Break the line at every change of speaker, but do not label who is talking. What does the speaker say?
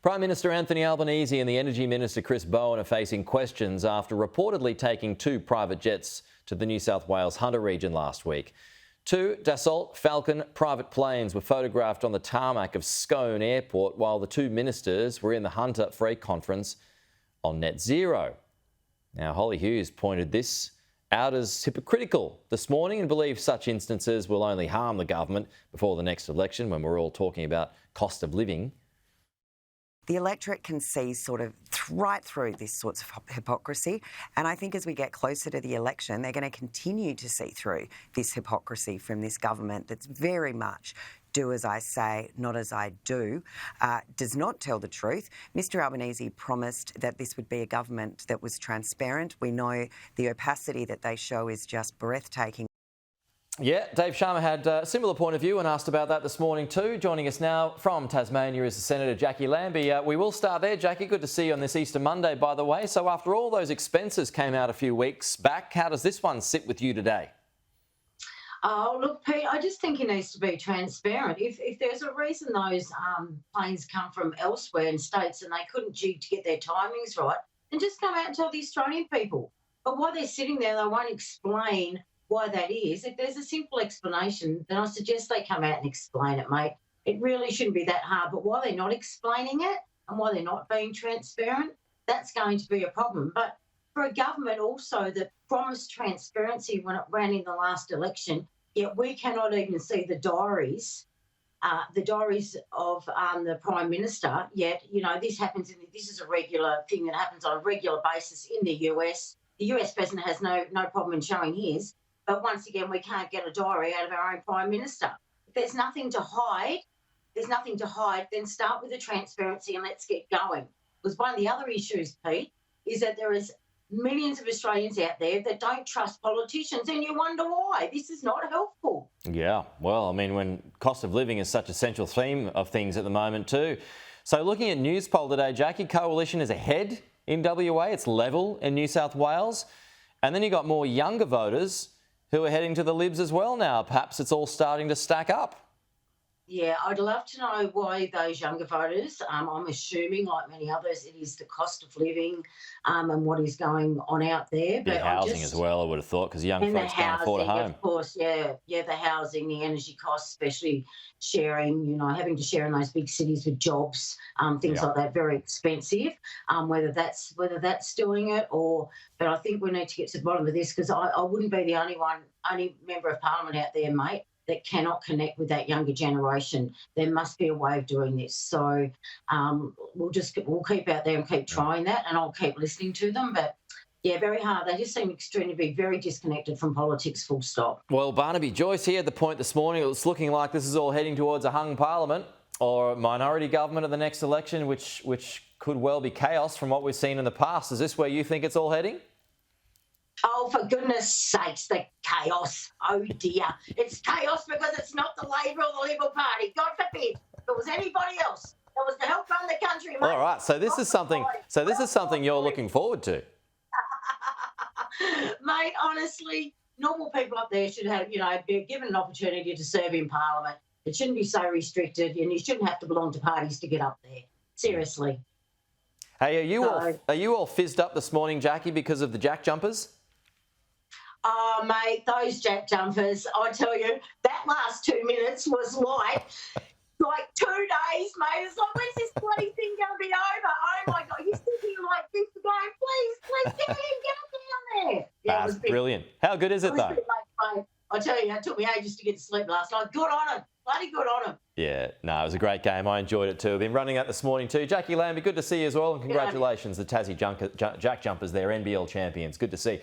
Prime Minister Anthony Albanese and the Energy Minister Chris Bowen are facing questions after reportedly taking two private jets to the New South Wales Hunter region last week. Two Dassault Falcon private planes were photographed on the tarmac of Scone Airport while the two ministers were in the Hunter for a conference on net zero. Now, Holly Hughes pointed this out as hypocritical this morning and believes such instances will only harm the government before the next election when we're all talking about cost of living.
The electorate can see sort of right through this sorts of hypocrisy. And I think as we get closer to the election, they're going to continue to see through this hypocrisy from this government that's very much do as I say, not as I do, does not tell the truth. Mr Albanese promised that this would be a government that was transparent. We know the opacity that they show is just breathtaking.
Yeah, Dave Sharma had a similar point of view and asked about that this morning too. Joining us now from Tasmania is the Senator Jacqui Lambie. We will start there. Jacqui, good to see you on this Easter Monday, by the way. So after all those expenses came out a few weeks back, how does this one sit with you today?
Oh, look, Pete, I just think it needs to be transparent. If there's a reason those planes come from elsewhere in states and they couldn't jig to get their timings right, then just come out and tell the Australian people. But while they're sitting there, they won't explain why that is. If there's a simple explanation, then I suggest they come out and explain it, mate. It really shouldn't be that hard. But while they're not explaining it and while they're not being transparent, that's going to be a problem. But for a government also that promised transparency when it ran in the last election, yet we cannot even see the diaries of the Prime Minister, yet, you know, this is a regular thing that happens on a regular basis in the US. The US President has no problem in showing his. But once again, we can't get a diary out of our own Prime Minister. If there's nothing to hide, then start with the transparency and let's get going. Because one of the other issues, Pete, is that there is millions of Australians out there that don't trust politicians, and you wonder why. This is not helpful.
Yeah, well, I mean, when cost of living is such a central theme of things at the moment too. So looking at News Poll today, Jacqui, Coalition is ahead in WA. It's level in New South Wales. And then you got more younger voters who are heading to the Libs as well now. Perhaps it's all starting to stack up.
Yeah, I'd love to know why those younger voters, I'm assuming, like many others, it is the cost of living and what is going on out there.
But housing as well, I would have thought, because young folks can't afford a home.
Of course, yeah, the housing, the energy costs, especially sharing, you know, having to share in those big cities with jobs, things like that, very expensive. Whether that's doing it but I think we need to get to the bottom of this, because I wouldn't be the only member of Parliament out there, mate, that cannot connect with that younger generation. There must be a way of doing this. So we'll keep out there and keep trying that, and I'll keep listening to them. But yeah, very hard. They just seem extremely to be very disconnected from politics, full stop.
Well, Barnaby Joyce here at the point this morning. It's looking like this is all heading towards a hung parliament or a minority government at the next election, which could well be chaos from what we've seen in the past. Is this where you think it's all heading?
Oh, for goodness sakes, the chaos. Oh, dear. It's chaos because it's not the Labor or the Liberal Party. God forbid. If it was anybody else that was to help run the country, mate. All
right, so this is something you're looking forward to.
Mate, honestly, normal people up there should have, be given an opportunity to serve in Parliament. It shouldn't be so restricted, and you shouldn't have to belong to parties to get up there. Seriously.
Hey, are you all fizzed up this morning, Jacqui, because of the jack jumpers?
Oh, mate, those jack jumpers, I tell you, that last 2 minutes was like 2 days, mate. It's like, when's this bloody thing going to be over? Oh, my God, you're sitting like this going, please, get down there. Yeah,
that's brilliant. How good is it, though?
Mate, I tell you, it took me ages to get to sleep last night. Good on him. Bloody good on him.
Yeah, no, it was a great game. I enjoyed it too. I've been running out this morning too. Jacqui Lambie, good to see you as well. And congratulations, the Tassie Jack Jumpers, they're NBL champions. Good to see.